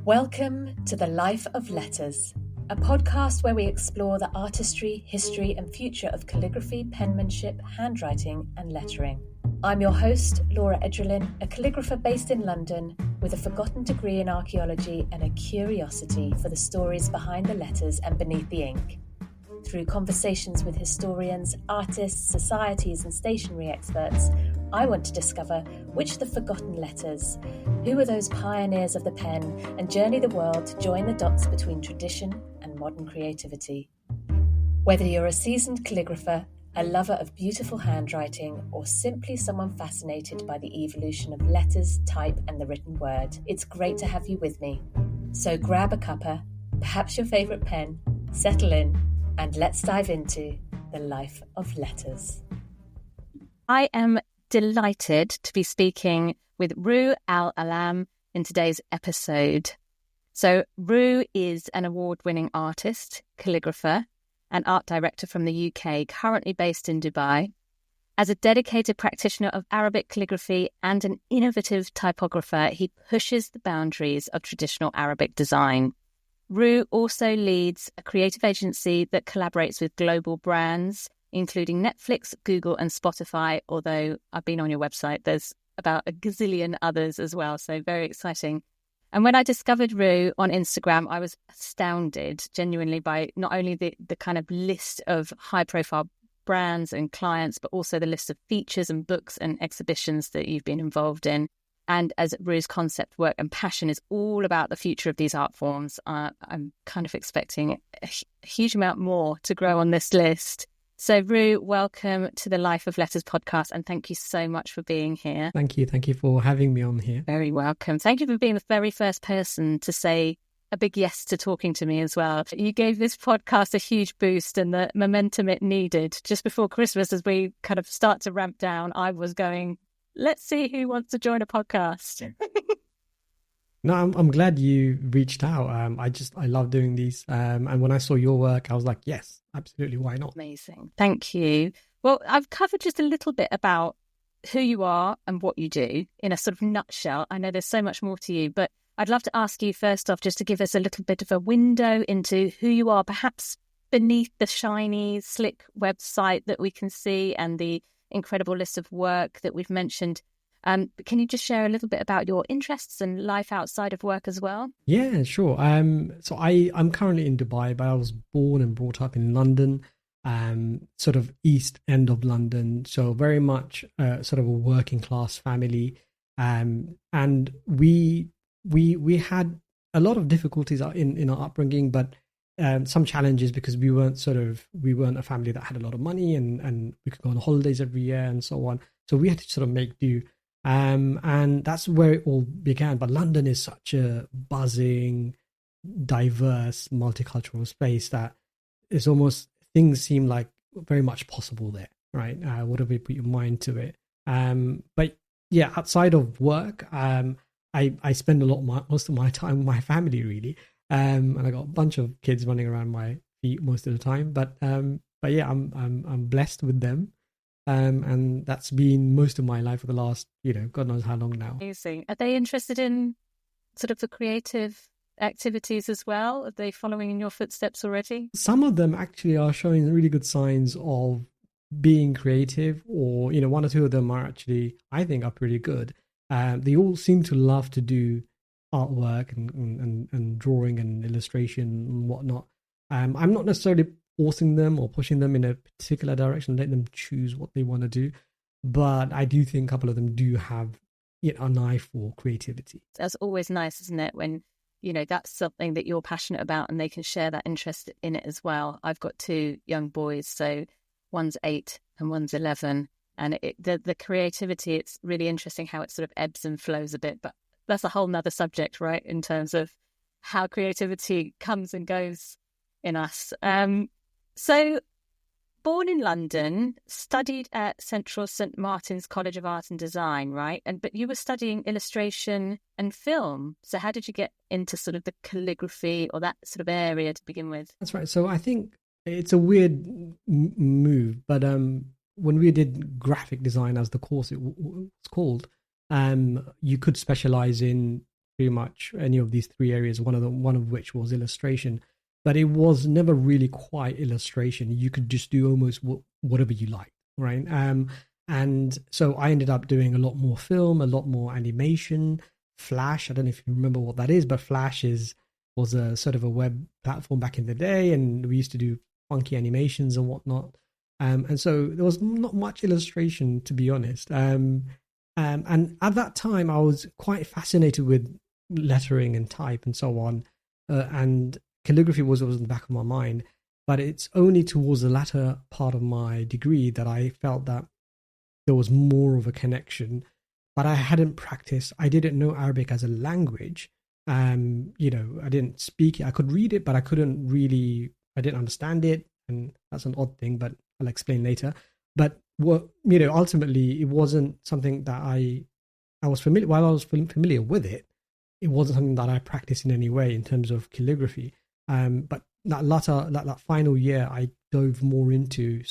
Welcome to The Life of Letters, a podcast where we explore the artistry, history, and future of calligraphy, penmanship, handwriting, and lettering. I'm your host, Laura Edralin, a calligrapher based in London with a forgotten degree in archaeology and a curiosity for the stories behind the letters and beneath the ink. Through conversations with historians, artists, societies, and stationery experts, I want to discover which are the forgotten letters, who are those pioneers of the pen, and journey the world to join the dots between tradition and modern creativity. Whether you're a seasoned calligrapher, a lover of beautiful handwriting, or simply someone fascinated by the evolution of letters, type, and the written word, it's great to have you with me. So grab a cuppa, perhaps your favourite pen, settle in, and let's dive into the life of letters. I am delighted to be speaking with Ruh Al-Alam in today's episode. So Ruh is an award-winning artist, calligrapher, and art director from the UK, currently based in Dubai. As a dedicated practitioner of Arabic calligraphy and an innovative typographer, he pushes the boundaries of traditional Arabic design. Ruh also leads a creative agency that collaborates with global brands, including Netflix, Google, and Spotify, although I've been on your website, there's about a gazillion others as well, so very exciting. And when I discovered Ruh on Instagram, I was astounded genuinely by not only the kind of list of high-profile brands and clients, but also the list of features and books and exhibitions that you've been involved in. And as Ruh's concept work and passion is all about the future of these art forms, I'm kind of expecting a huge amount more to grow on this list. So Ruh, welcome to the Life of Letters podcast, and thank you so much for being here. Thank you. Thank you for having me on here. Very welcome. Thank you for being the very first person to say a big yes to talking to me as well. You gave this podcast a huge boost and the momentum it needed. Just before Christmas, as we kind of start to ramp down, I was going, let's see who wants to join a podcast. No, I'm glad you reached out. I love doing these. And when I saw your work, I was like, yes, absolutely. Why not? Amazing. Thank you. Well, I've covered just a little bit about who you are and what you do in a sort of nutshell. I know there's so much more to you, but I'd love to ask you first off, just to give us a little bit of a window into who you are, perhaps beneath the shiny, slick website that we can see and the incredible list of work that we've mentioned. Can you just share a little bit about your interests and life outside of work as well? Yeah, sure. So I'm currently in Dubai, but I was born and brought up in London, sort of east end of London. So very much sort of a working class family. And we had a lot of difficulties in our upbringing, but some challenges because we weren't a family that had a lot of money and we could go on holidays every year and so on. So we had to sort of make do. And that's where it all began. But London is such a buzzing, diverse, multicultural space that it's almost, things seem like very much possible there, right? Whatever you put your mind to it. But yeah, outside of work, I spend most of my time with my family, really. And I got a bunch of kids running around my feet most of the time. But yeah, I'm blessed with them. And that's been most of my life for the last, God knows how long now. Amazing. Are they interested in sort of the creative activities as well? Are they following in your footsteps already? Some of them actually are showing really good signs of being creative, or, one or two of them are actually, I think, are pretty good. They all seem to love to do artwork and drawing and illustration and whatnot. I'm not necessarily forcing them or pushing them in a particular direction, letting them choose what they want to do. But I do think a couple of them do have an eye for creativity. That's always nice, isn't it? When, that's something that you're passionate about and they can share that interest in it as well. I've got two young boys, so one's 8 and one's 11. And the creativity, it's really interesting how it sort of ebbs and flows a bit. But that's a whole nother subject, right? In terms of how creativity comes and goes in us. So, born in London, studied at Central St Martin's College of Art and Design, right? But you were studying illustration and film. So how did you get into sort of the calligraphy or that sort of area to begin with? That's right. So I think it's a weird move, but when we did graphic design as the course it was called, you could specialize in pretty much any of these three areas. One of which was illustration, but it was never really quite illustration. You could just do almost whatever you like, right? And so I ended up doing a lot more film, a lot more animation, Flash. I don't know if you remember what that is, but Flash was a sort of a web platform back in the day, and we used to do funky animations and whatnot. And so there was not much illustration, to be honest. And at that time, I was quite fascinated with lettering and type and so on. And calligraphy was always in the back of my mind. But it's only towards the latter part of my degree that I felt that there was more of a connection. But I hadn't practiced. I didn't know Arabic as a language. I didn't speak it. I could read it, but I didn't understand it. And that's an odd thing, but I'll explain later. But ultimately, it wasn't something that I was familiar. While I was familiar with it, it wasn't something that I practiced in any way in terms of calligraphy. But that final year, I dove more into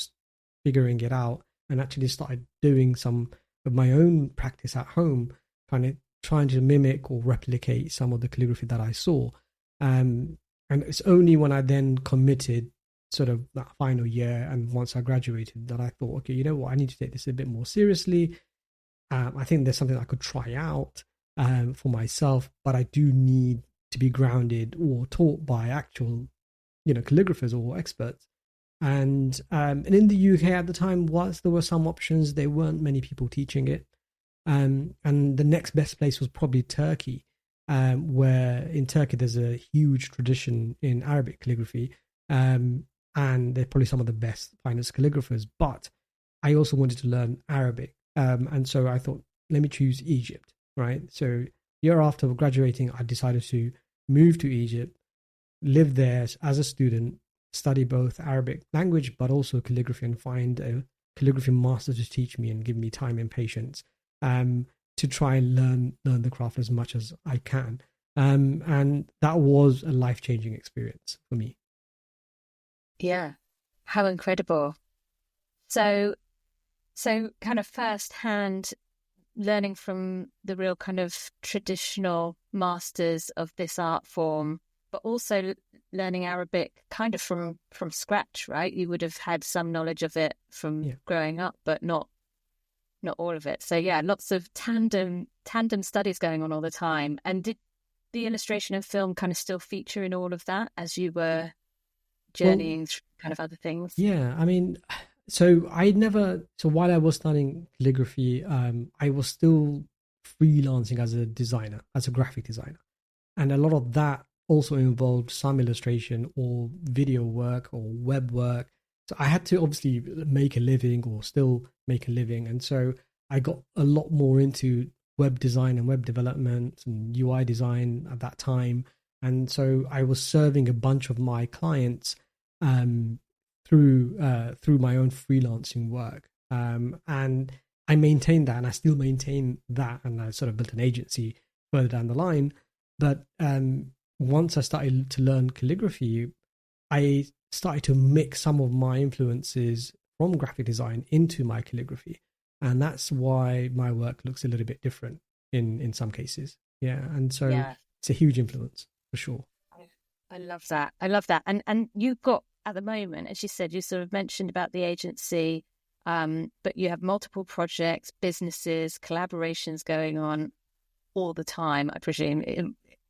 figuring it out and actually started doing some of my own practice at home, trying to mimic or replicate some of the calligraphy that I saw. And it's only when I then committed sort of that final year and once I graduated that I thought, okay, you know what, I need to take this a bit more seriously. I think there's something I could try out for myself, but I do need to be grounded or taught by actual, calligraphers or experts. And in the UK at the time, whilst there were some options, there weren't many people teaching it. And the next best place was probably Turkey, where in Turkey there's a huge tradition in Arabic calligraphy. And they're probably some of the best, finest calligraphers. But I also wanted to learn Arabic. And so I thought, let me choose Egypt, right? So year after graduating, I decided to move to Egypt, live there as a student, study both Arabic language, but also calligraphy, and find a calligraphy master to teach me and give me time and patience to try and learn the craft as much as I can. And that was a life-changing experience for me. Yeah, how incredible. So kind of first-hand learning from the real kind of traditional masters of this art form, but also learning Arabic kind of from scratch, right? You would have had some knowledge of it from growing up, but not all of it. So yeah, lots of tandem studies going on all the time. And did the illustration and film kind of still feature in all of that as you were journeying through kind of other things? Yeah, I mean, so while I was studying calligraphy, I was still freelancing as a graphic designer. And a lot of that also involved some illustration or video work or web work. So I had to obviously make a living or still make a living. And so I got a lot more into web design and web development and UI design at that time. And so I was serving a bunch of my clients through my own freelancing work. And I maintained that, and I still maintain that. And I sort of built an agency further down the line. But once I started to learn calligraphy, I started to mix some of my influences from graphic design into my calligraphy. And that's why my work looks a little bit different in some cases. Yeah. And so it's a huge influence for sure. I love that. And you've got, at the moment, as you said, you sort of mentioned about the agency, but you have multiple projects, businesses, collaborations going on all the time, I presume,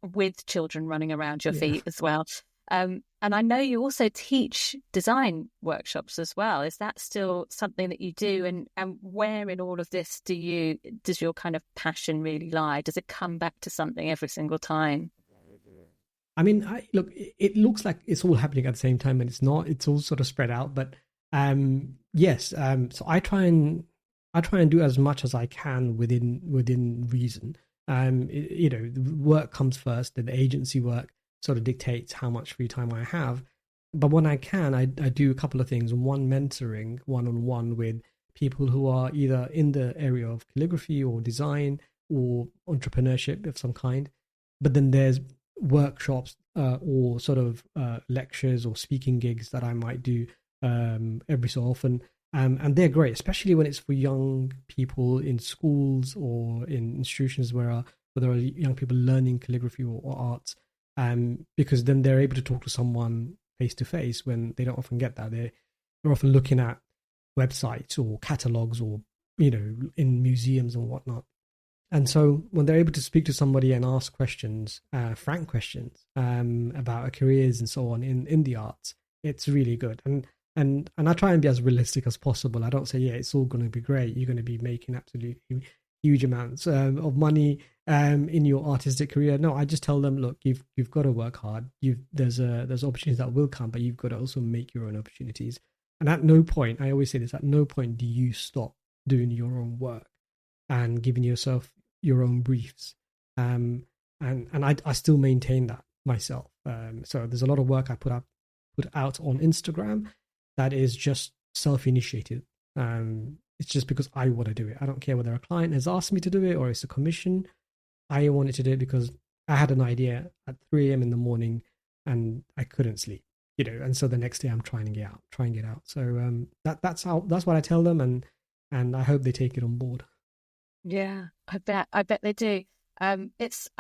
with children running around your feet as well. And I know you also teach design workshops as well. Is that still something that you do? And where in all of this does your kind of passion really lie? Does it come back to something every single time? I mean, it looks like it's all happening at the same time, and it's not. It's all sort of spread out. But yes. So I try and do as much as I can within reason. The work comes first, and the agency work sort of dictates how much free time I have. But when I can, I do a couple of things. One, mentoring one-on-one with people who are either in the area of calligraphy or design or entrepreneurship of some kind. But then there's workshops or sort of lectures or speaking gigs that I might do every so often. And they're great, especially when it's for young people in schools or in institutions where but there are young people learning calligraphy or arts, because then they're able to talk to someone face to face when they don't often get that. They're often looking at websites or catalogs or, in museums and whatnot. And so when they're able to speak to somebody and ask questions, frank questions, about careers and so on in the arts, it's really good. And I try and be as realistic as possible. I don't say, yeah, it's all going to be great. You're going to be making absolutely huge amounts of money in your artistic career. No, I just tell them, look, you've got to work hard. There's opportunities that will come, but you've got to also make your own opportunities. And at no point, I always say this, at no point do you stop doing your own work and giving yourself your own briefs. And I still maintain that myself. So there's a lot of work I put out on Instagram that is just self-initiated. It's just because I want to do it. I don't care whether a client has asked me to do it or it's a commission. I wanted to do it because I had an idea at 3 a.m. in the morning and I couldn't sleep, and so the next day I'm trying to get out. So that's what I tell them, and I hope they take it on board. Yeah, I bet they do. I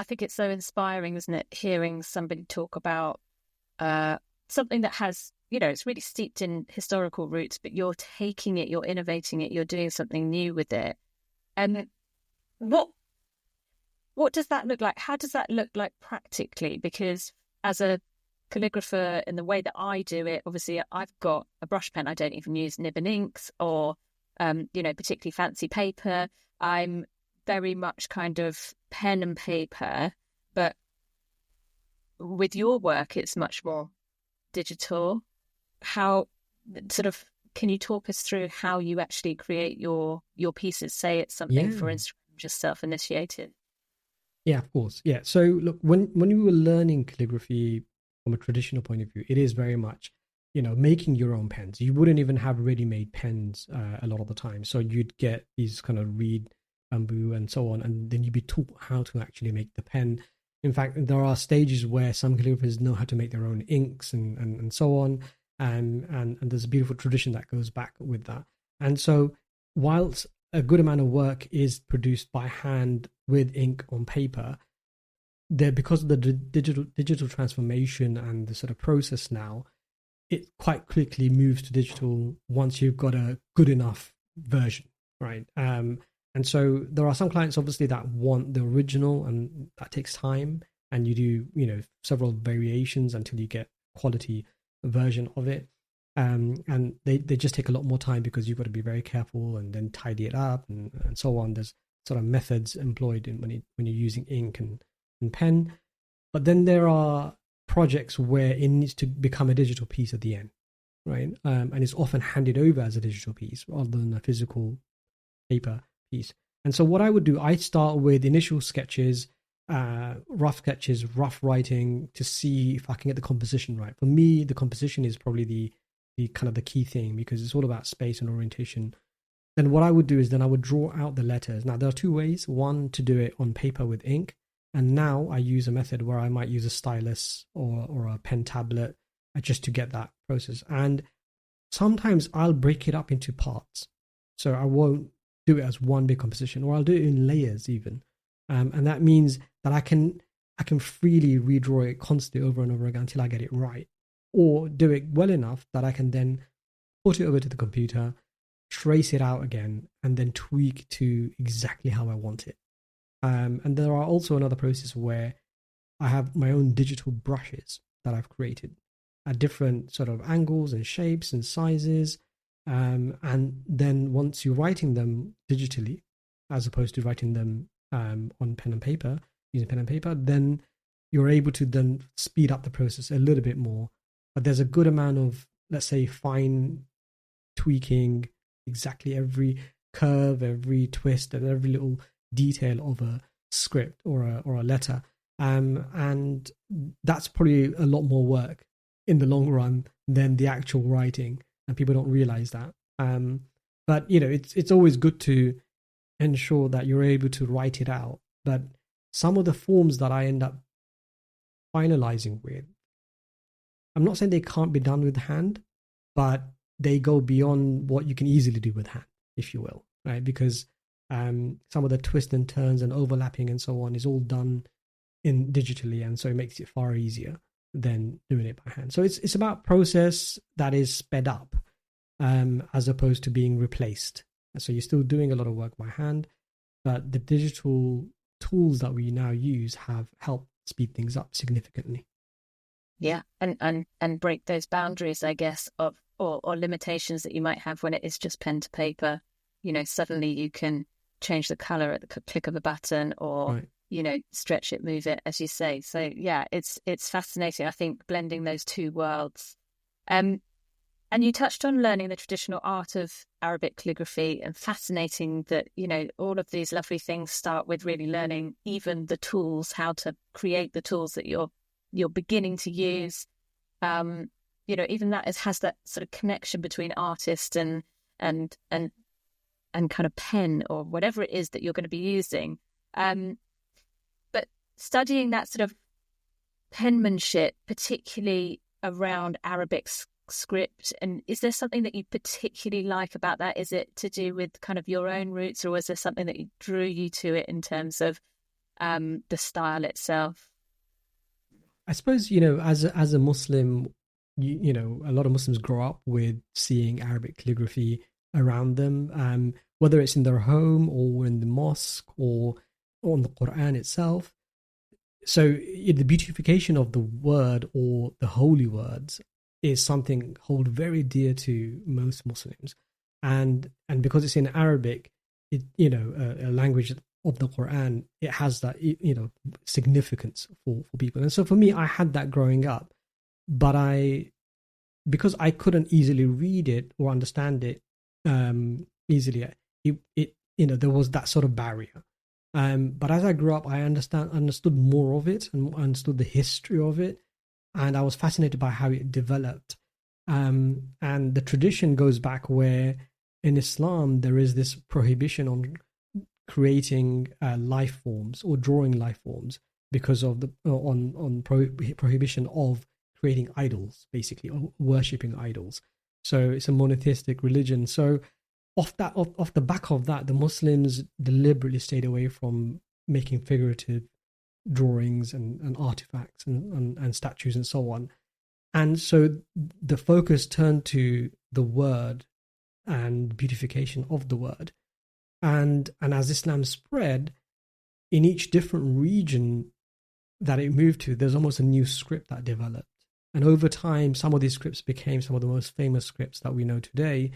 think it's so inspiring, isn't it? Hearing somebody talk about something that has, it's really steeped in historical roots, but you're taking it, you're innovating it, you're doing something new with it. And what does that look like? How does that look like practically? Because as a calligrapher, in the way that I do it, obviously I've got a brush pen. I don't even use nib and inks or, particularly fancy paper. I'm very much kind of pen and paper, but with your work, it's much more digital. How can you talk us through how you actually create your pieces? Say it's something, for Instagram, just self-initiated. Yeah, of course. Yeah. So look, when you were learning calligraphy from a traditional point of view, it is very much, making your own pens. You wouldn't even have ready-made pens a lot of the time. So you'd get these kind of reed bamboo and so on, and then you'd be taught how to actually make the pen. In fact, there are stages where some calligraphers know how to make their own inks and so on. And there's a beautiful tradition that goes back with that. And so whilst a good amount of work is produced by hand with ink on paper, because of the digital transformation and the sort of process now, it quite quickly moves to digital once you've got a good enough version, right? And so there are some clients obviously that want the original, and that takes time, and you do several variations until you get quality version of it. And they just take a lot more time because you've got to be very careful and then tidy it up and so on. There's sort of methods employed when you're using ink and pen. But then there are projects where it needs to become a digital piece at the end, right? And it's often handed over as a digital piece rather than a physical paper piece. And so what I would do, I start with initial sketches, rough sketches, rough writing, to see if I can get the composition right. For me, the composition is probably the kind of the key thing, because it's all about space and orientation. Then what I would do is then I would draw out the letters. Now there are two ways: one, to do it on paper with ink, and now I use a method where I might use a stylus or a pen tablet just to get that process. And sometimes I'll break it up into parts, so I won't do it as one big composition, or I'll do it in layers even. And that means that I can freely redraw it constantly over and over again until I get it right, or do it well enough that I can then put it over to the computer, trace it out again, and then tweak to exactly how I want it. And there are also another process where I have my own digital brushes that I've created at different sort of angles and shapes and sizes. And then once you're writing them digitally, as opposed to writing them on pen and paper, using pen and paper, then you're able to then speed up the process a little bit more. But there's a good amount of, let's say, fine tweaking, exactly every curve, every twist, and every little detail of a script or a letter. And that's probably a lot more work in the long run than the actual writing, and people don't realize that. But it's always good to ensure that you're able to write it out. But some of the forms that I end up finalizing with, I'm not saying they can't be done with hand, but they go beyond what you can easily do with hand, if you will, right? Because Some of the twists and turns and overlapping and so on is all done in digitally, and so it makes it far easier than doing it by hand. So it's about process that is sped up, as opposed to being replaced. So you're still doing a lot of work by hand, but the digital tools that we now use have helped speed things up significantly. Yeah, and break those boundaries, I guess, of or limitations that you might have when it is just pen to paper. Suddenly you can change the color at the click of a button, or right. Stretch it, move it, as you say. So yeah, it's fascinating. I think blending those two worlds. And you touched on learning the traditional art of Arabic calligraphy, and fascinating that, all of these lovely things start with really learning even the tools, how to create the tools that you're beginning to use. Even that has that sort of connection between artist and kind of pen or whatever it is that you're going to be using. But studying that sort of penmanship, particularly around Arabic script, and is there something that you particularly like about that? Is it to do with kind of your own roots, or was there something that drew you to it in terms of the style itself? I suppose, as a Muslim, a lot of Muslims grow up with seeing Arabic calligraphy around them, whether it's in their home or in the mosque or on the Quran itself. So the beautification of the word or the holy words is something hold very dear to most Muslims, and because it's in Arabic, a language of the Quran, it has that significance for people. And so for me, I had that growing up, but because I couldn't easily read it or understand it easily, there was that sort of barrier. But as I grew up, I understood more of it and understood the history of it, and I was fascinated by how it developed. And the tradition goes back where in Islam there is this prohibition on creating life forms or drawing life forms because of the prohibition of creating idols, basically, or worshipping idols. So it's a monotheistic religion. So off the back of that, the Muslims deliberately stayed away from making figurative drawings and artifacts and statues and so on. And so the focus turned to the word and beautification of the word. And as Islam spread, in each different region that it moved to, there's almost a new script that developed. And over time, some of these scripts became some of the most famous scripts that we know today.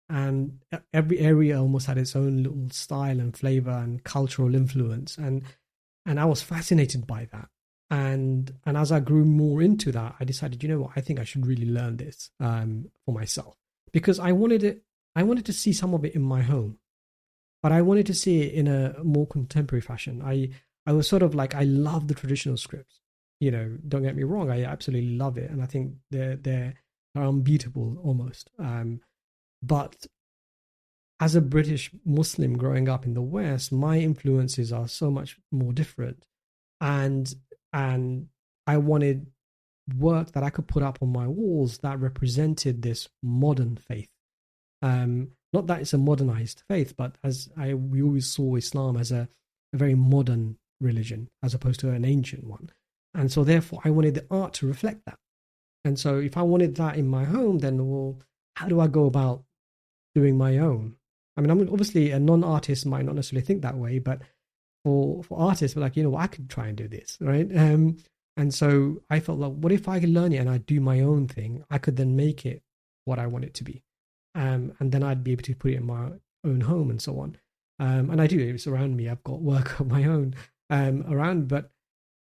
And every area almost had its own little style and flavor and cultural influence. And I was fascinated by that. And as I grew more into that, I decided, I think I should really learn this for myself, because I wanted to see some of it in my home, but I wanted to see it in a more contemporary fashion. I was sort of like, I love the traditional scripts. Don't get me wrong, I absolutely love it, and I think they're unbeatable almost. But as a British Muslim growing up in the West, my influences are so much more different, and I wanted work that I could put up on my walls that represented this modern faith. Not that it's a modernized faith, but we always saw Islam as a very modern religion as opposed to an ancient one. And so therefore I wanted the art to reflect that. And so if I wanted that in my home, then, well, how do I go about doing my own? I mean, I'm obviously a non-artist might not necessarily think that way, but for artists, we're like, I could try and do this, right? And so I felt like, what if I could learn it and I do my own thing? I could then make it what I want it to be. And then I'd be able to put it in my own home and so on. And I do, it's around me. I've got work of my own around,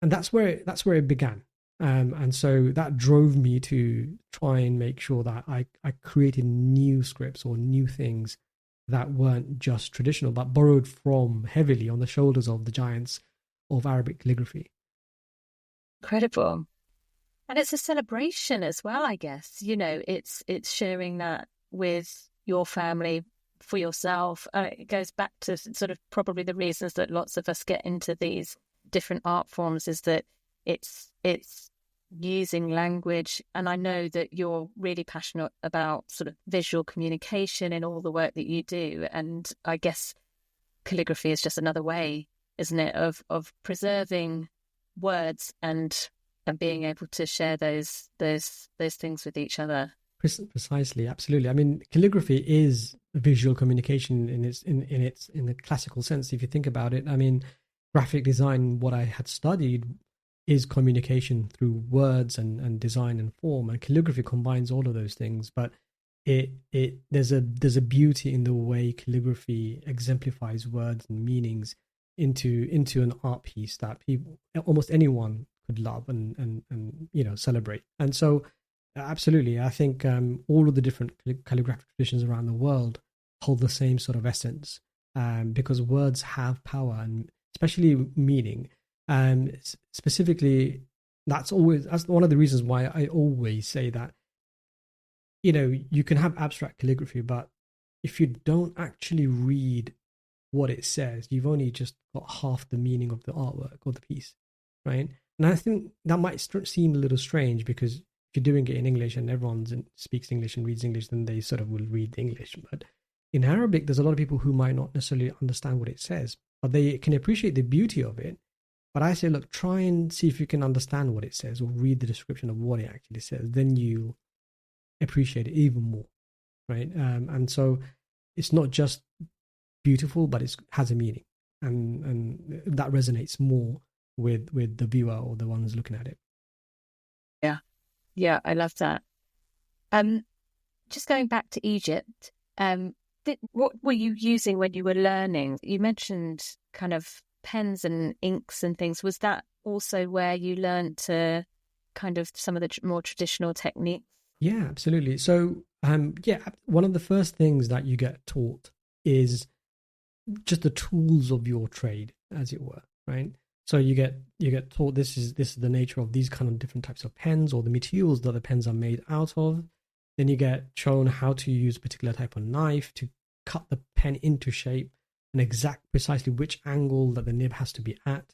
and that's where it began. And so that drove me to try and make sure that I created new scripts or new things that weren't just traditional, but borrowed from heavily on the shoulders of the giants of Arabic calligraphy. Incredible. And it's a celebration as well, I guess. It's sharing that with your family, for yourself. It goes back to sort of probably the reasons that lots of us get into these different art forms, is that it's using language. And I know that you're really passionate about sort of visual communication in all the work that you do. And I guess calligraphy is just another way, isn't it, of preserving words and being able to share those things with each other. Precisely, absolutely. I mean, calligraphy is visual communication in the classical sense. If you think about it, I mean, graphic design, what I had studied, is communication through words and design and form, and calligraphy combines all of those things. But there's a beauty in the way calligraphy exemplifies words and meanings into an art piece that people, almost anyone, could love and celebrate. And so absolutely, I think all of the different calligraphic traditions around the world hold the same sort of essence, because words have power, and especially meaning. Specifically, that's one of the reasons why I always say that, you can have abstract calligraphy, but if you don't actually read what it says, you've only just got half the meaning of the artwork or the piece, right? And I think that might seem a little strange, because if you're doing it in English and everyone speaks English and reads English, then they sort of will read English. But in Arabic, there's a lot of people who might not necessarily understand what it says, but they can appreciate the beauty of it. But I say, look, try and see if you can understand what it says or read the description of what it actually says. Then you appreciate it even more, right? And so it's not just beautiful, but it has a meaning, and that resonates more with the viewer or the one who's looking at it. Yeah, I love that. Just going back to Egypt, what were you using when you were learning? You mentioned kind of pens and inks and things. Was that also where you learned to kind of some of the more traditional techniques? Yeah, absolutely. So, one of the first things that you get taught is just the tools of your trade, as it were, right? So you get taught this is the nature of these kind of different types of pens, or the materials that the pens are made out of. Then you get shown how to use a particular type of knife to cut the pen into shape and exact precisely which angle that the nib has to be at.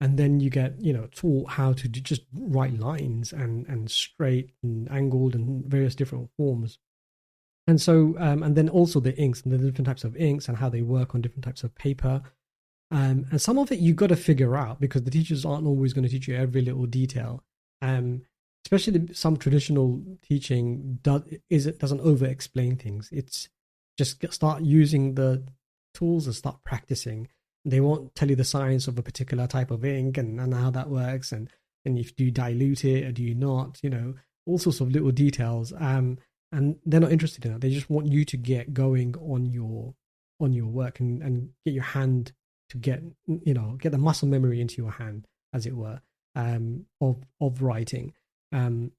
And then you get, taught how to just write lines and straight and angled and various different forms. And so, and then also the inks and the different types of inks and how they work on different types of paper. And some of it you've got to figure out, because the teachers aren't always going to teach you every little detail. Especially some traditional teaching doesn't over-explain things. It's just start using the tools and start practicing. They won't tell you the science of a particular type of ink and how that works, and if you dilute it or do you not, all sorts of little details. And they're not interested in that. They just want you to get going on your work and get your hand to get the muscle memory into your hand, as it were, of writing. And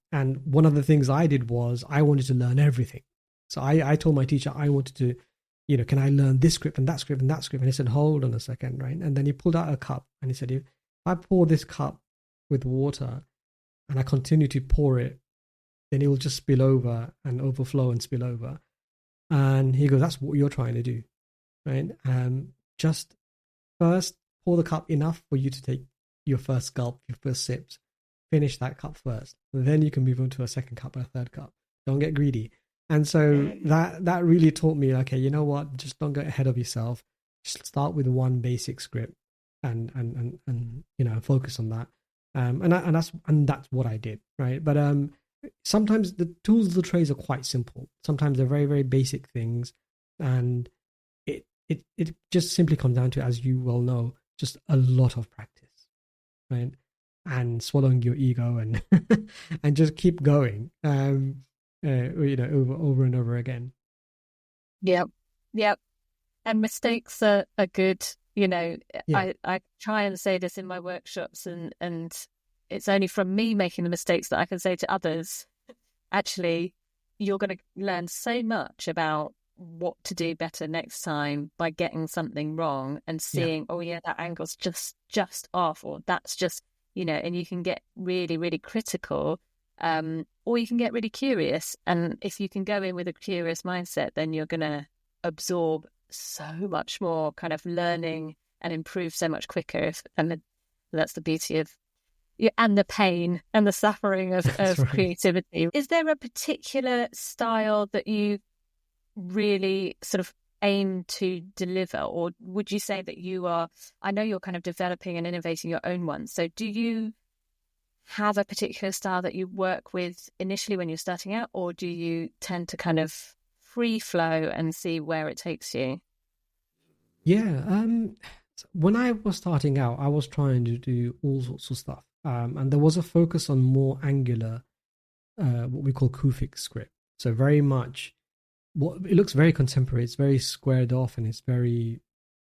one of the things I did was I wanted to learn everything. So I told my teacher I wanted to, can I learn this script and that script and that script? And he said, hold on a second, right? And then he pulled out a cup and he said, if I pour this cup with water and I continue to pour it, then it will just spill over and overflow and spill over. And he goes, that's what you're trying to do, right? Just first pour the cup enough for you to take your first gulp, your first sips. Finish that cup first. Then you can move on to a second cup and a third cup. Don't get greedy. And so that really taught me, okay, you know what? Just don't get ahead of yourself. Just start with one basic script and focus on that. And that's what I did, right? But sometimes the tools of the trades are quite simple. Sometimes they're very, very basic things, and it just simply comes down to, as you well know, just a lot of practice, right? And swallowing your ego and and just keep going, over and over again. Yep. And mistakes are good. Yeah. I try and say this in my workshops, and it's only from me making the mistakes that I can say to others, actually, you're going to learn so much about what to do better next time by getting something wrong and seeing, that angle's just off, or that's just, and you can get really, really critical, or you can get really curious. And if you can go in with a curious mindset, then you're going to absorb so much more kind of learning and improve so much quicker. And that's the beauty of, and the pain and the suffering of right. Creativity. Is there a particular style that you really sort of aim to deliver? Or would you say that you are, I know you're kind of developing and innovating your own one. So do you have a particular style that you work with initially when you're starting out, or do you tend to kind of free flow and see where it takes you? Yeah, when I was starting out, I was trying to do all sorts of stuff, and there was a focus on more angular, what we call Kufic script. So very much, what it looks very contemporary. It's very squared off and it's very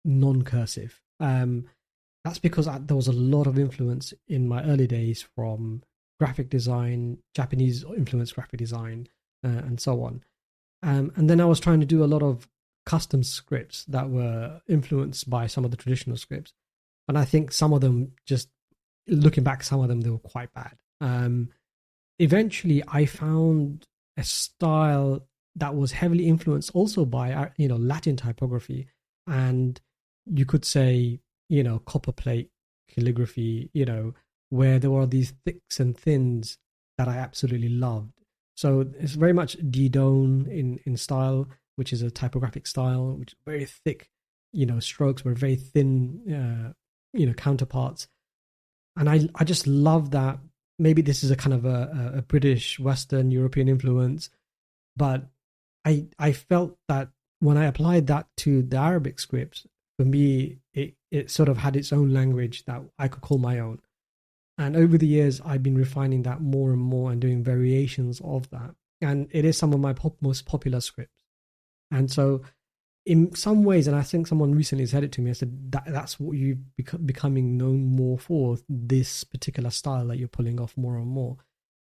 non-cursive. That's because there was a lot of influence in my early days from graphic design, Japanese influenced graphic design, and so on. And then I was trying to do a lot of custom scripts that were influenced by some of the traditional scripts. And I think some of them, just looking back, some of them, they were quite bad. Eventually, I found a style that was heavily influenced also by, Latin typography. And you could say, copperplate calligraphy, where there were these thicks and thins that I absolutely loved. So it's very much Didone in style, which is a typographic style, which is very thick, strokes were very thin, counterparts. And I just love that. Maybe this is a kind of a British, Western, European influence, but I felt that when I applied that to the Arabic scripts, for me, it sort of had its own language that I could call my own. And over the years, I've been refining that more and more and doing variations of that. And it is some of my most popular scripts. And so in some ways, and I think someone recently said it to me, I said, that's what you're becoming known more for, this particular style that you're pulling off more and more,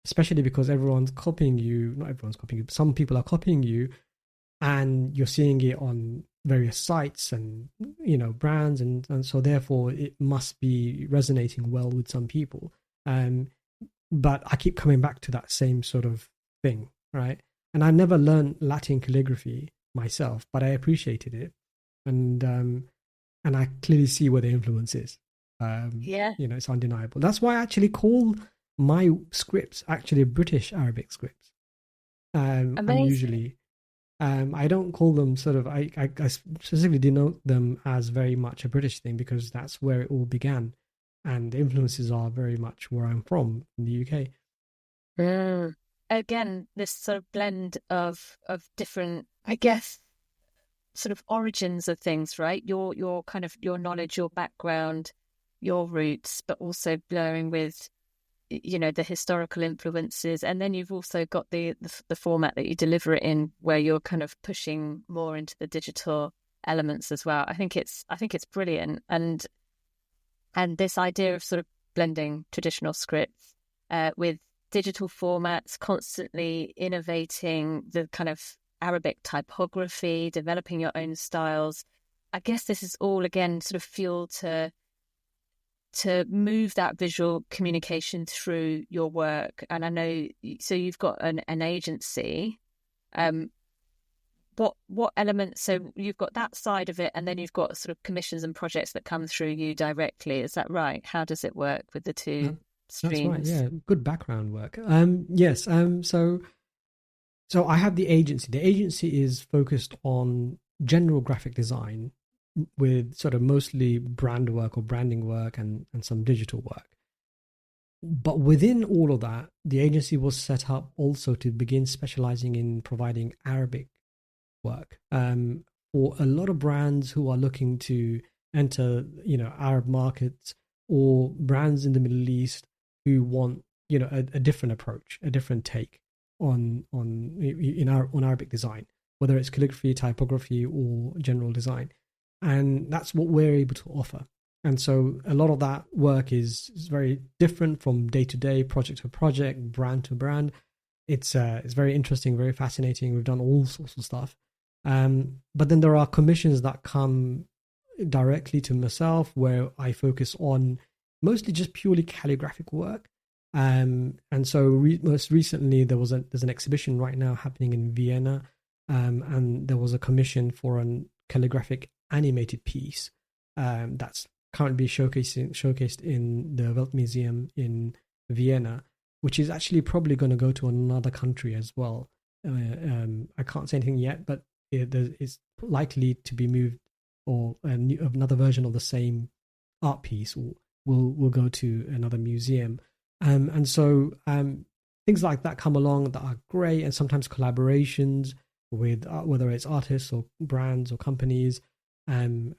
especially because everyone's copying you. Not everyone's copying you, but some people are copying you, and you're seeing it on various sites and, brands. And so therefore it must be resonating well with some people. But I keep coming back to that same sort of thing, right? And I never learned Latin calligraphy myself, but I appreciated it, and I clearly see where the influence is. It's undeniable. That's why I actually call my scripts actually British Arabic scripts. And usually, I don't call them sort of. I specifically denote them as very much a British thing because that's where it all began, and the influences are very much where I'm from in the UK. Again, this sort of blend of different, I guess, sort of origins of things, right? Your kind of your knowledge, your background, your roots, but also blurring with, the historical influences. And then you've also got the format that you deliver it in, where you're kind of pushing more into the digital elements as well. I think it's brilliant. And this idea of sort of blending traditional scripts with digital formats, constantly innovating the kind of Arabic typography, developing your own styles. I guess this is all, again, sort of fuel to move that visual communication through your work. And I know, so you've got an agency. What elements? So you've got that side of it, and then you've got sort of commissions and projects that come through you directly. Is that right? How does it work with the two streams? That's right. Yeah, good background work. Yes. So I have the agency. The agency is focused on general graphic design with sort of mostly brand work or branding work and some digital work. But within all of that, the agency was set up also to begin specializing in providing Arabic work for a lot of brands who are looking to enter, Arab markets, or brands in the Middle East who want, a different approach, a different take on Arabic design, whether it's calligraphy, typography, or general design. And that's what we're able to offer. And so a lot of that work is very different from day to day, project to project, brand to brand. It's very interesting, very fascinating. We've done all sorts of stuff. But then there are commissions that come directly to myself, where I focus on mostly just purely calligraphic work. And so most recently there's an exhibition right now happening in Vienna, and there was a commission for a calligraphic animated piece that's currently showcased in the Weltmuseum in Vienna, which is actually probably going to go to another country as well. I can't say anything yet, but it's likely to be moved, or another version of the same art piece will go to another museum. And so things like that come along that are great, and sometimes collaborations with whether it's artists or brands or companies. And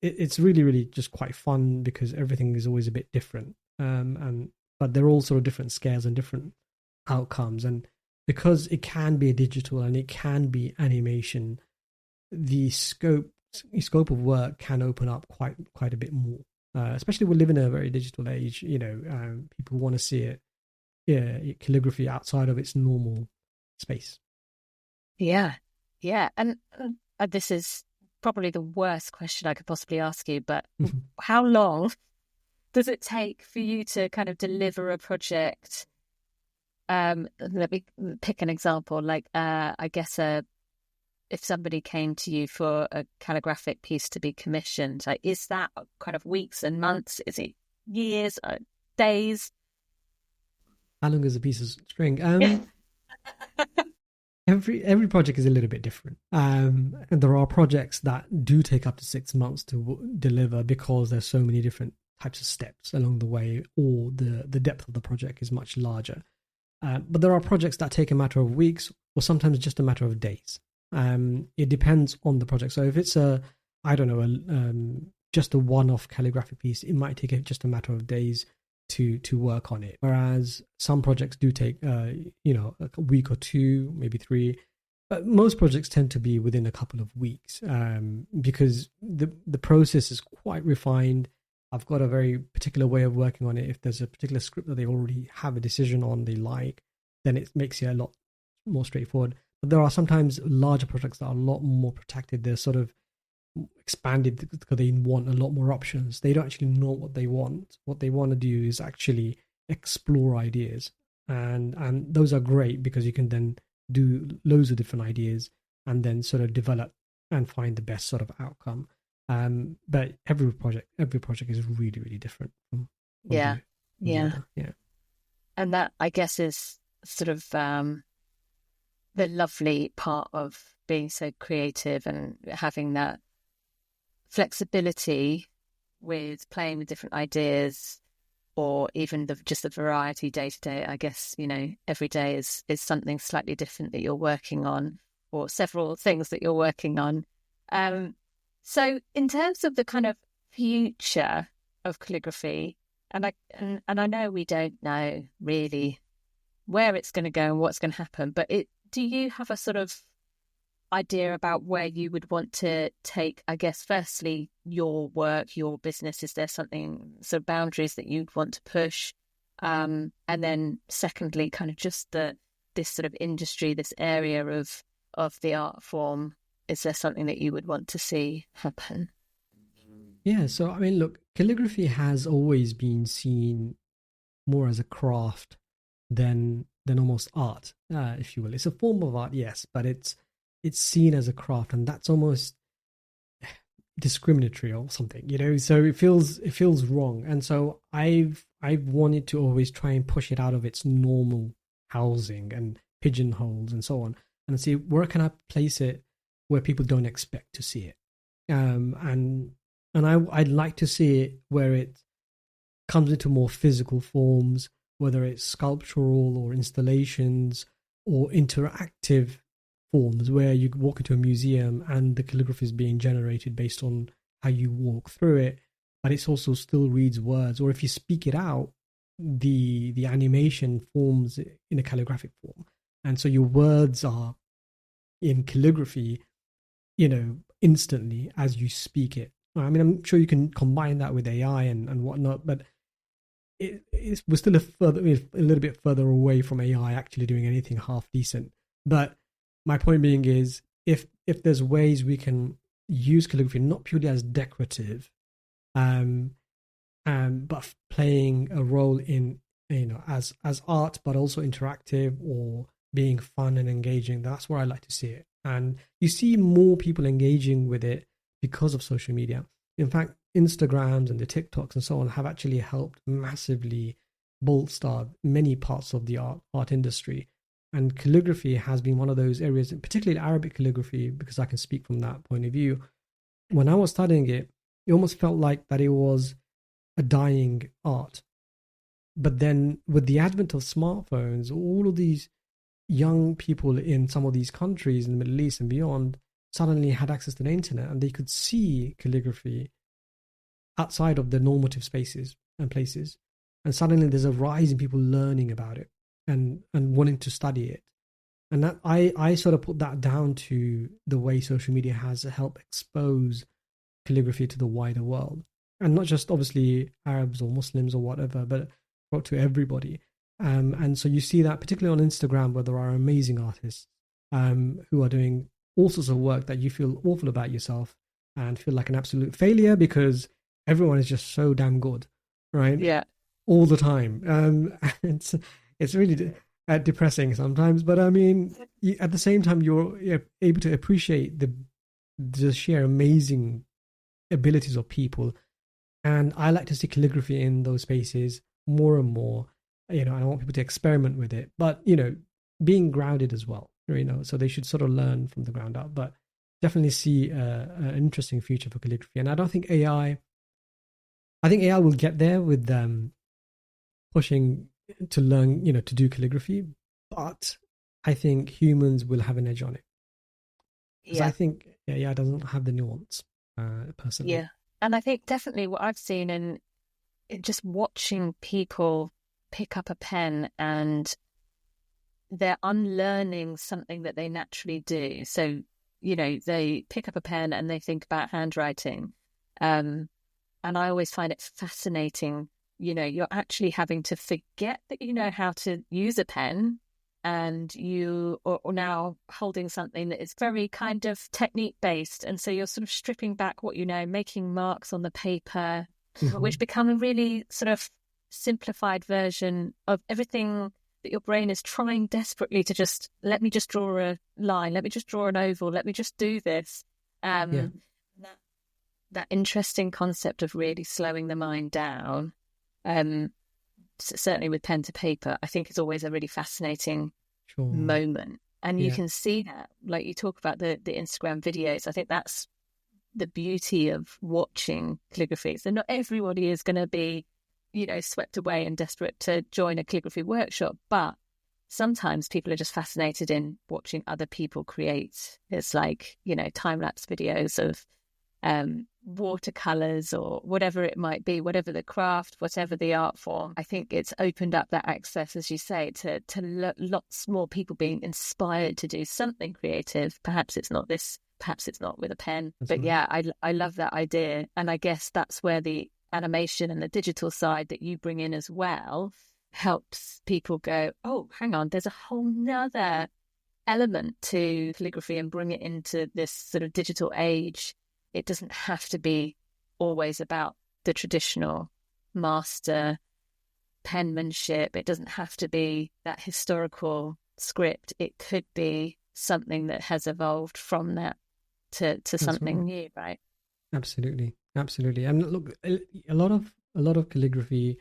it's really, really just quite fun because everything is always a bit different. But they're all sort of different scales and different outcomes. And because it can be digital and it can be animation, the scope of work can open up quite a bit more. Especially we live in a very digital age. People want to see it, calligraphy outside of its normal space. Yeah. And this is probably the worst question I could possibly ask you, but how long does it take for you to kind of deliver a project? Let me pick an example. Like, I guess if somebody came to you for a calligraphic piece to be commissioned, like, is that kind of weeks and months? Is it years, days? How long is a piece of string? Every project is a little bit different. And there are projects that do take up to 6 months to deliver because there's so many different types of steps along the way, or the depth of the project is much larger. But there are projects that take a matter of weeks, or sometimes just a matter of days. It depends on the project. So if it's just a one-off calligraphic piece, it might take just a matter of days to work on it. Whereas some projects do take, a week or two, maybe 3. But most projects tend to be within a couple of weeks because the process is quite refined. I've got a very particular way of working on it. If there's a particular script that they already have a decision on they like, then it makes it a lot more straightforward. But there are sometimes larger projects that are a lot more protected. They're sort of expanded because they want a lot more options. They don't actually know what they want. What they want to do is actually explore ideas. And those are great because you can then do loads of different ideas and then sort of develop and find the best sort of outcome. But every project is really, really different from yeah. And that, I guess, is sort of the lovely part of being so creative and having that flexibility with playing with different ideas, or even just the variety day to day. I guess, every day is something slightly different that you're working on, or several things that you're working on. So in terms of the kind of future of calligraphy, and I know we don't know really where it's going to go and what's going to happen, but do you have a sort of idea about where you would want to take, I guess, firstly, your work, your business? Is there something, sort of boundaries that you'd want to push? And then secondly, kind of just this sort of industry, this area of the art form, is there something that you would want to see happen? Yeah, so I mean, look, calligraphy has always been seen more as a craft than almost art, if you will. It's a form of art, yes, but it's seen as a craft, and that's almost discriminatory or something, So it feels wrong, and so I've wanted to always try and push it out of its normal housing and pigeonholes and so on, and see where can I place it where people don't expect to see it, and I'd like to see it where it comes into more physical forms, whether it's sculptural or installations or interactive forms, where you walk into a museum and the calligraphy is being generated based on how you walk through it, but it's also still reads words, or if you speak it out, the animation forms in a calligraphic form, and so your words are in calligraphy, instantly as you speak it. I mean, I'm sure you can combine that with AI and whatnot, but we're still a little bit further away from AI actually doing anything half decent. But my point being is, if there's ways we can use calligraphy not purely as decorative, but playing a role in as art, but also interactive or being fun and engaging, that's where I like to see it. And you see more people engaging with it because of social media. In fact, Instagrams and the TikToks and so on have actually helped massively bolster many parts of the art industry. And calligraphy has been one of those areas, particularly Arabic calligraphy, because I can speak from that point of view. When I was studying it, it almost felt like that it was a dying art. But then with the advent of smartphones, all of these young people in some of these countries in the Middle East and beyond suddenly had access to the internet, and they could see calligraphy outside of the normative spaces and places. And suddenly there's a rise in people learning about it and wanting to study it. And that I sort of put that down to the way social media has helped expose calligraphy to the wider world. And not just obviously Arabs or Muslims or whatever, but to everybody. And so you see that particularly on Instagram, where there are amazing artists who are doing all sorts of work that you feel awful about yourself and feel like an absolute failure because everyone is just so damn good, right? Yeah. All the time. It's really depressing sometimes, but I mean, at the same time, you're able to appreciate the sheer amazing abilities of people. And I like to see calligraphy in those spaces more and more. I want people to experiment with it, but being grounded as well, so they should sort of learn from the ground up. But definitely see an interesting future for calligraphy. And I don't think AI will get there with pushing to learn, to do calligraphy, but I think humans will have an edge on it. Because I think AI doesn't have the nuance, personally. Yeah. And I think definitely what I've seen in just watching people pick up a pen and they're unlearning something that they naturally do. So, they pick up a pen and they think about handwriting. And I always find it fascinating. You're actually having to forget that you know how to use a pen, and you are now holding something that is very kind of technique based. And so you're sort of stripping back what making marks on the paper, which become a really sort of simplified version of everything that your brain is trying desperately to just, let me just draw a line, let me just draw an oval, let me just do this. That interesting concept of really slowing the mind down, certainly with pen to paper, I think is always a really fascinating moment. And you can see that, like you talk about the Instagram videos. I think that's the beauty of watching calligraphy. So not everybody is going to be, swept away and desperate to join a calligraphy workshop, but sometimes people are just fascinated in watching other people create. It's like, time-lapse videos of watercolors or whatever it might be, whatever the craft, whatever the art form. I think it's opened up that access, as you say, to lots more people being inspired to do something creative. Perhaps it's not this, perhaps it's not with a pen. That's but right. Yeah, I love that idea. And I guess that's where the animation and the digital side that you bring in as well helps people go, oh, hang on, there's a whole nother element to calligraphy, and bring it into this sort of digital age. It doesn't have to be always about the traditional master penmanship. It doesn't have to be that historical script. It could be something that has evolved from that to something new, right? Absolutely. And look, a lot of calligraphy,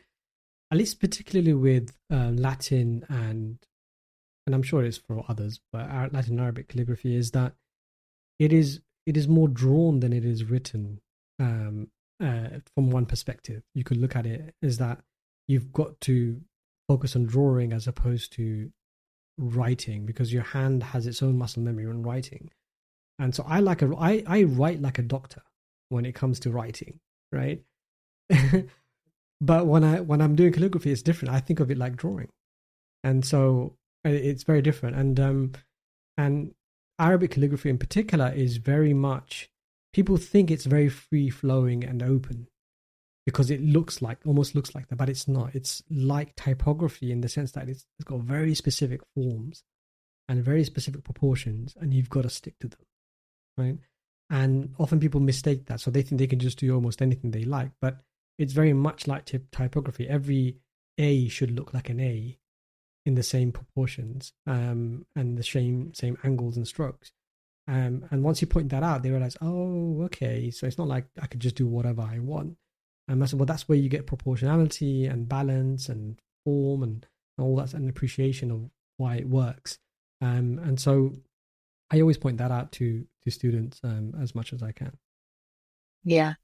at least particularly with Latin and I'm sure it's for others, but Latin and Arabic calligraphy is that it is more drawn than it is written. From one perspective, you could look at it as that you've got to focus on drawing as opposed to writing, because your hand has its own muscle memory when writing. And so I write like a doctor when it comes to writing, right? But when I'm doing calligraphy, it's different. I think of it like drawing, and so it's very different. And Arabic calligraphy in particular is very much, people think it's very free flowing and open because it almost looks like that, but it's not. It's like typography in the sense that it's got very specific forms and very specific proportions, and you've got to stick to them, right? And often people mistake that, so they think they can just do almost anything they like, but it's very much like typography. Every A should look like an A in the same proportions, and the same angles and strokes. And once you point that out, they realize, oh, okay, so it's not like I could just do whatever I want. And that's where you get proportionality and balance and form and all that, and appreciation of why it works. And so I always point that out to students as much as I can. Yeah.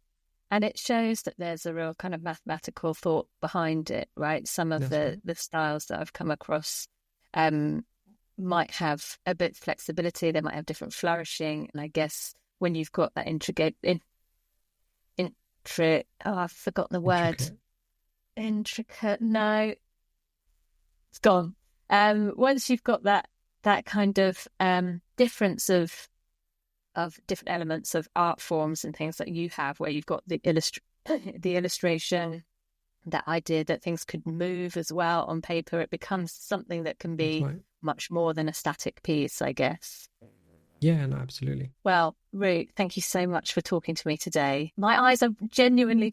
And it shows that there's a real kind of mathematical thought behind it, right? Some of the styles that I've come across might have a bit of flexibility. They might have different flourishing. And I guess when you've got that I've forgotten the word. Intricate. No, it's gone. Once you've got that kind of difference of different elements of art forms and things that you have, where you've got the illustration, that idea that things could move as well on paper, it becomes something that can be much more than a static piece, I guess. Yeah, no, absolutely. Well, Ruh, thank you so much for talking to me today. My eyes are genuinely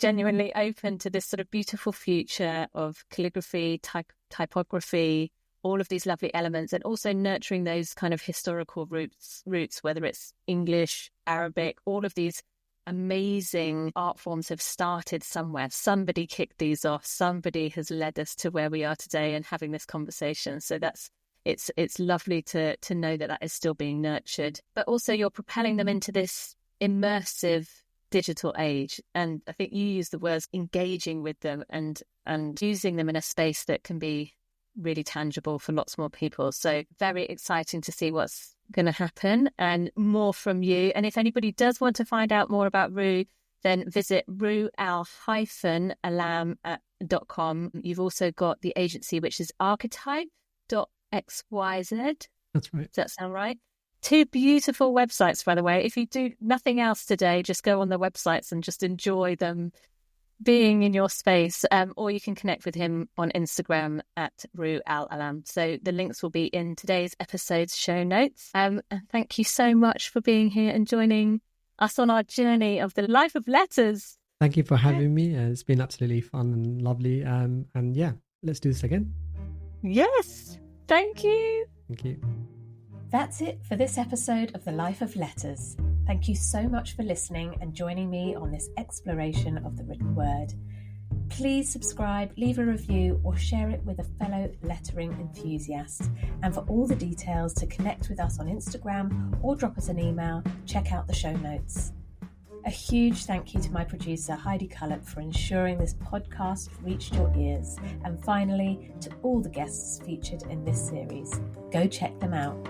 open to this sort of beautiful future of calligraphy, typography, all of these lovely elements, and also nurturing those kind of historical roots, whether it's English, Arabic, all of these amazing art forms have started somewhere. Somebody kicked these off. Somebody has led us to where we are today and having this conversation. So it's lovely to know that is still being nurtured, but also you're propelling them into this immersive digital age. And I think you use the words engaging with them and using them in a space that can be really tangible for lots more people. So very exciting to see what's going to happen and more from you. And if anybody does want to find out more about Ruh, then visit ruhal-alam.com. You've also got the agency, which is archetype.xyz. That's right. Does that sound right? 2 beautiful websites, by the way. If you do nothing else today, just go on the websites and just enjoy them being in your space, or you can connect with him on Instagram at Ruh Al-Alam. So the links will be in today's episode's show notes. And thank you so much for being here and joining us on our journey of the life of letters. Thank you for having me. It's been absolutely fun and lovely. And yeah, let's do this again. Yes. Thank you. Thank you. That's it for this episode of The Life of Letters. Thank you so much for listening and joining me on this exploration of the written word. Please subscribe, leave a review, or share it with a fellow lettering enthusiast. And for all the details to connect with us on Instagram or drop us an email, check out the show notes. A huge thank you to my producer Heidi Cullop for ensuring this podcast reached your ears. And finally, to all the guests featured in this series. Go check them out.